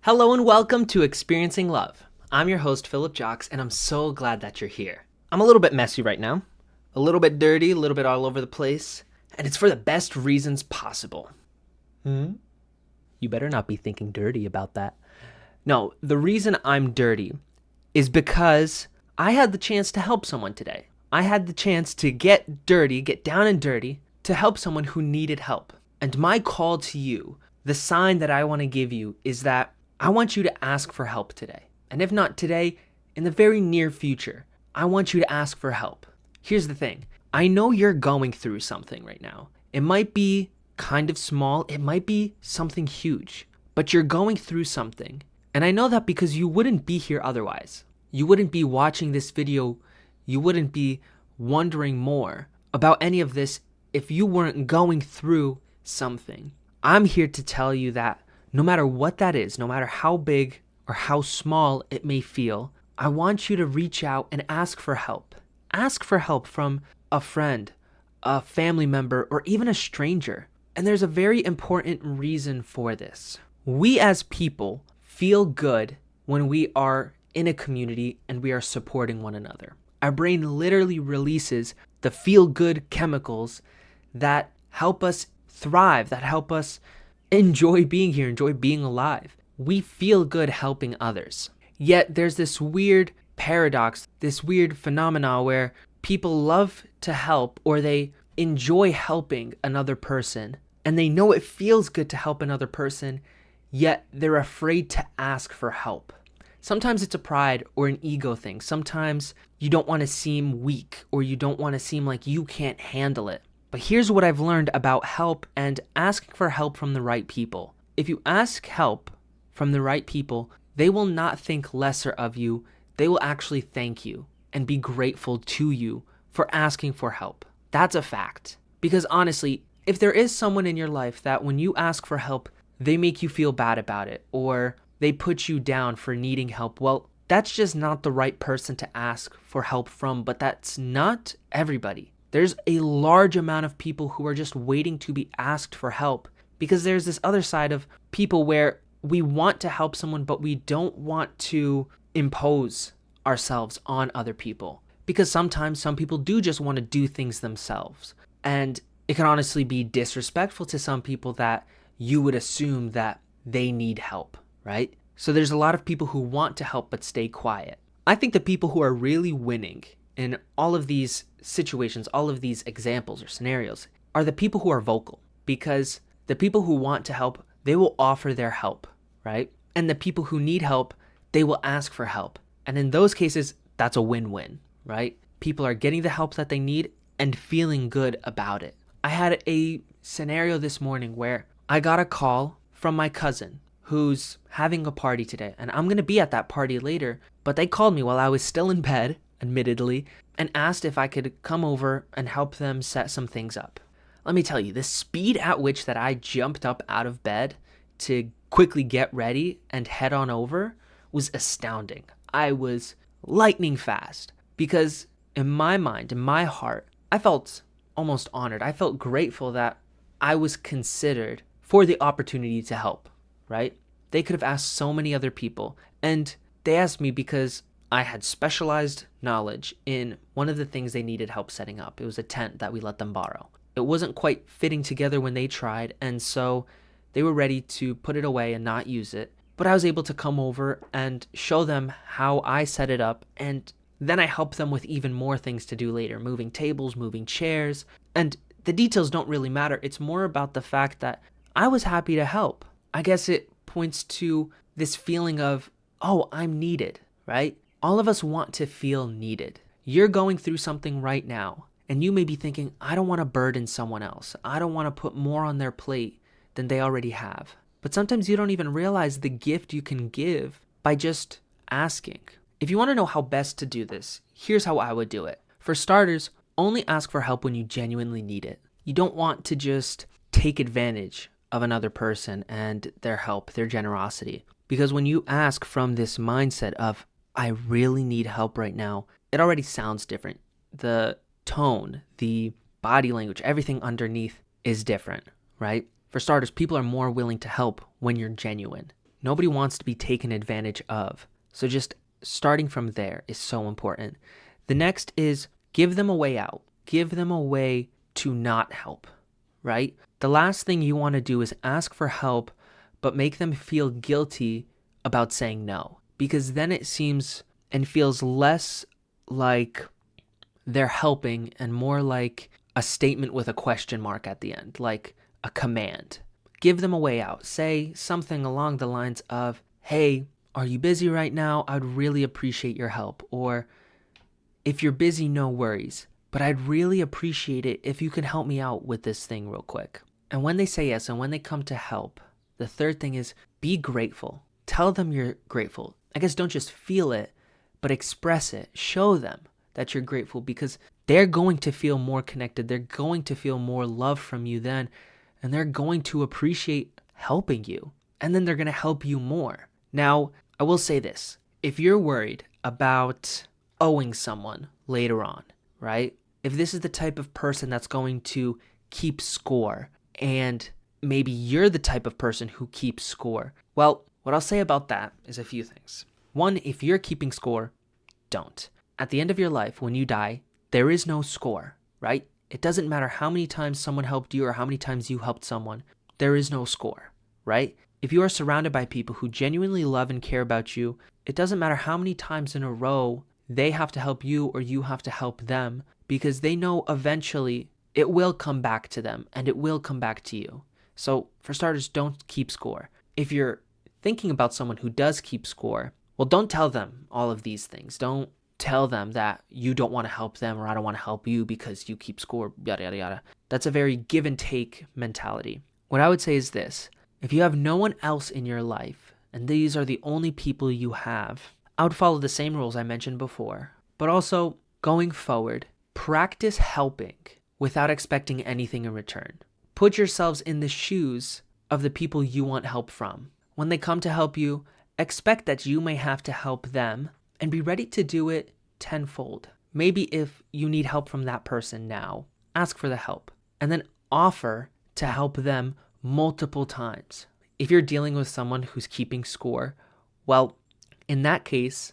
Hello and welcome to Experiencing Love. I'm your host, Philip Jocks, and I'm so glad that you're here. I'm a little bit messy right now, a little bit dirty, a little bit all over the place, and it's for the best reasons possible. You better not be thinking dirty about that. No, the reason I'm dirty is because I had the chance to help someone today. I had the chance to get dirty, get down and dirty, to help someone who needed help. And my call to you, the sign that I want to give you, is that I want you to ask for help today. And if not today, in the very near future, I want you to ask for help. Here's the thing. I know you're going through something right now. It might be kind of small, it might be something huge, but you're going through something. And I know that because you wouldn't be here otherwise. You wouldn't be watching this video. You wouldn't be wondering more about any of this if you weren't going through something. I'm here to tell you that no matter what that is, no matter how big or how small it may feel, I want you to reach out and ask for help. Ask for help from a friend, a family member, or even a stranger. And there's a very important reason for this. We as people feel good when we are in a community and we are supporting one another. Our brain literally releases the feel-good chemicals that help us thrive, that help us enjoy being here, enjoy being alive. We feel good helping others. Yet there's this weird paradox, this weird phenomena where people love to help or they enjoy helping another person and they know it feels good to help another person, yet they're afraid to ask for help. Sometimes it's a pride or an ego thing. Sometimes you don't want to seem weak or you don't want to seem like you can't handle it. But here's what I've learned about help and asking for help from the right people. If you ask help from the right people, they will not think lesser of you. They will actually thank you and be grateful to you for asking for help. That's a fact. Because honestly, if there is someone in your life that when you ask for help, they make you feel bad about it or they put you down for needing help, well, that's just not the right person to ask for help from, but that's not everybody. There's a large amount of people who are just waiting to be asked for help because there's this other side of people where we want to help someone, but we don't want to impose ourselves on other people because sometimes some people do just want to do things themselves. And it can honestly be disrespectful to some people that you would assume that they need help, right? So there's a lot of people who want to help but stay quiet. I think the people who are really winning in all of these situations, all of these examples or scenarios, are the people who are vocal, because the people who want to help, they will offer their help, right? And the people who need help, they will ask for help. And in those cases, that's a win-win, right? People are getting the help that they need and feeling good about it. I had a scenario this morning where I got a call from my cousin who's having a party today, and I'm going to be at that party later, but they called me while I was still in bed, admittedly, and asked if I could come over and help them set some things up. Let me tell you, the speed at which that I jumped up out of bed to quickly get ready and head on over was astounding. I was lightning fast because in my mind, in my heart, I felt almost honored. I felt grateful that I was considered for the opportunity to help, right? They could have asked so many other people, and they asked me because I had specialized knowledge in one of the things they needed help setting up. It was a tent that we let them borrow. It wasn't quite fitting together when they tried, and so they were ready to put it away and not use it. But I was able to come over and show them how I set it up, and then I helped them with even more things to do later, moving tables, moving chairs, and the details don't really matter. It's more about the fact that I was happy to help. I guess it points to this feeling of, oh, I'm needed, right? All of us want to feel needed. You're going through something right now, and you may be thinking, I don't want to burden someone else. I don't want to put more on their plate than they already have. But sometimes you don't even realize the gift you can give by just asking. If you want to know how best to do this, here's how I would do it. For starters, only ask for help when you genuinely need it. You don't want to just take advantage of another person and their help, their generosity. Because when you ask from this mindset of, I really need help right now, it already sounds different. The tone, the body language, everything underneath is different, right? For starters, people are more willing to help when you're genuine. Nobody wants to be taken advantage of. So just starting from there is so important. The next is give them a way out. Give them a way to not help, right? The last thing you want to do is ask for help, but make them feel guilty about saying no, because then it seems and feels less like they're helping and more like a statement with a question mark at the end, like a command. Give them a way out. Say something along the lines of, hey, are you busy right now? I'd really appreciate your help. Or if you're busy, no worries, but I'd really appreciate it if you could help me out with this thing real quick. And when they say yes and when they come to help, the third thing is be grateful. Tell them you're grateful. I guess don't just feel it, but express it. Show them that you're grateful, because they're going to feel more connected. They're going to feel more love from you then, and they're going to appreciate helping you. And then they're going to help you more. Now, I will say this. If you're worried about owing someone later on, right? If this is the type of person that's going to keep score, and maybe you're the type of person who keeps score, well, what I'll say about that is a few things. One, if you're keeping score, don't. At the end of your life, when you die, there is no score, right? It doesn't matter how many times someone helped you or how many times you helped someone. There is no score, right? If you are surrounded by people who genuinely love and care about you, it doesn't matter how many times in a row they have to help you or you have to help them, because they know eventually it will come back to them and it will come back to you. So for starters, don't keep score. If you're thinking about someone who does keep score, well, don't tell them all of these things. Don't tell them that you don't want to help them or I don't want to help you because you keep score, yada, yada, yada. That's a very give and take mentality. What I would say is this. If you have no one else in your life, and these are the only people you have, I would follow the same rules I mentioned before. But also, going forward, practice helping without expecting anything in return. Put yourselves in the shoes of the people you want help from. When they come to help you, expect that you may have to help them, and be ready to do it tenfold. Maybe if you need help from that person now, ask for the help, and then offer to help them multiple times. If you're dealing with someone who's keeping score, well, in that case,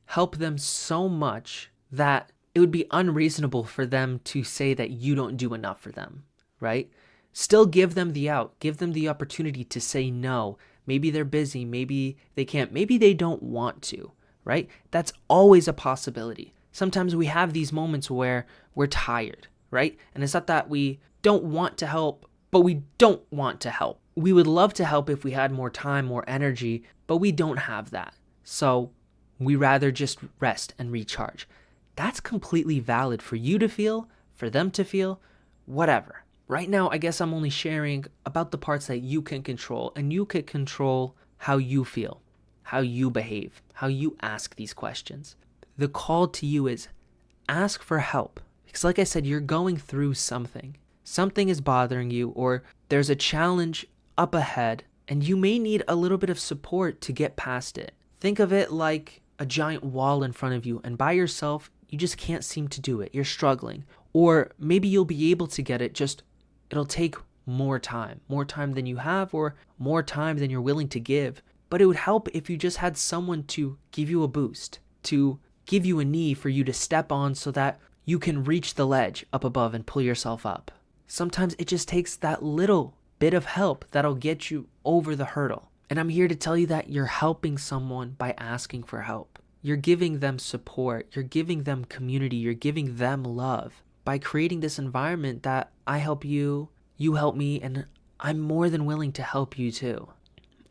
help them so much that it would be unreasonable for them to say that you don't do enough for them, right? Still give them the out. Give them the opportunity to say no. Maybe they're busy. Maybe they can't. Maybe they don't want to, right? That's always a possibility. Sometimes we have these moments where we're tired, right? And it's not that we don't want to help, but we don't want to help. We would love to help if we had more time, more energy, but we don't have that. So we rather just rest and recharge. That's completely valid for you to feel, for them to feel, whatever. Right now, I guess I'm only sharing about the parts that you can control, and you can control how you feel, how you behave, how you ask these questions. The call to you is ask for help. Because like I said, you're going through something. Something is bothering you, or there's a challenge up ahead, and you may need a little bit of support to get past it. Think of it like a giant wall in front of you, and by yourself, you just can't seem to do it. You're struggling. Or maybe you'll be able to get it, just it'll take more time than you have, or more time than you're willing to give. But it would help if you just had someone to give you a boost, to give you a knee for you to step on so that you can reach the ledge up above and pull yourself up. Sometimes it just takes that little bit of help that'll get you over the hurdle. And I'm here to tell you that you're helping someone by asking for help. You're giving them support. You're giving them community. You're giving them love by creating this environment that I help you, you help me, and I'm more than willing to help you too.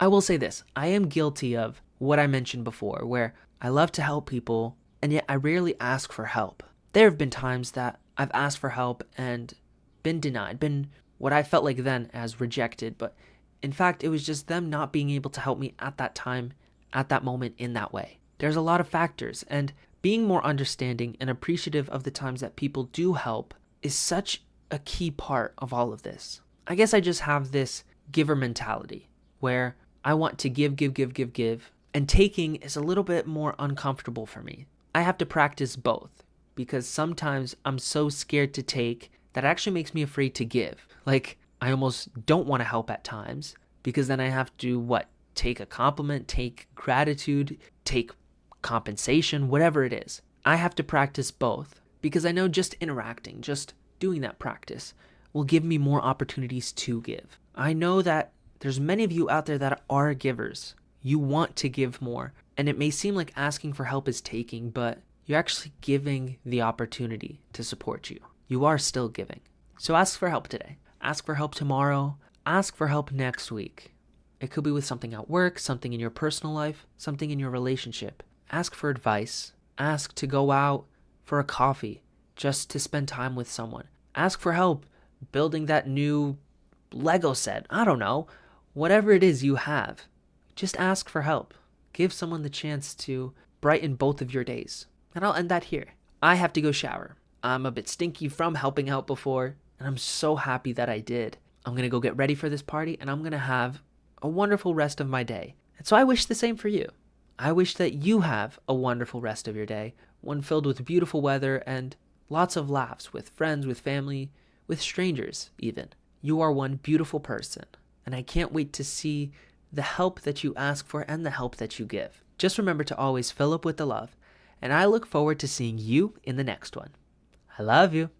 I will say this. I am guilty of what I mentioned before, where I love to help people, and yet I rarely ask for help. There have been times that I've asked for help and been denied, been what I felt like then as rejected, but in fact, it was just them not being able to help me at that time, at that moment, in that way. There's a lot of factors, and being more understanding and appreciative of the times that people do help is such a key part of all of this. I guess I just have this giver mentality where I want to give, and taking is a little bit more uncomfortable for me. I have to practice both because sometimes I'm so scared to take that actually makes me afraid to give. Like, I almost don't want to help at times because then I have to, take a compliment, take gratitude, take compensation, whatever it is. I have to practice both because I know just interacting, just doing that practice will give me more opportunities to give. I know that there's many of you out there that are givers. You want to give more, and it may seem like asking for help is taking, but you're actually giving the opportunity to support you. You are still giving. So ask for help today. Ask for help tomorrow. Ask for help next week. It could be with something at work, something in your personal life, something in your relationship. Ask for advice. Ask to go out for a coffee, just to spend time with someone. Ask for help building that new Lego set. I don't know. Whatever it is you have, just ask for help. Give someone the chance to brighten both of your days. And I'll end that here. I have to go shower. I'm a bit stinky from helping out before, and I'm so happy that I did. I'm going to go get ready for this party, and I'm going to have a wonderful rest of my day. And so I wish the same for you. I wish that you have a wonderful rest of your day, one filled with beautiful weather and lots of laughs with friends, with family, with strangers even. You are one beautiful person, and I can't wait to see the help that you ask for and the help that you give. Just remember to always fill up with the love, and I look forward to seeing you in the next one. I love you.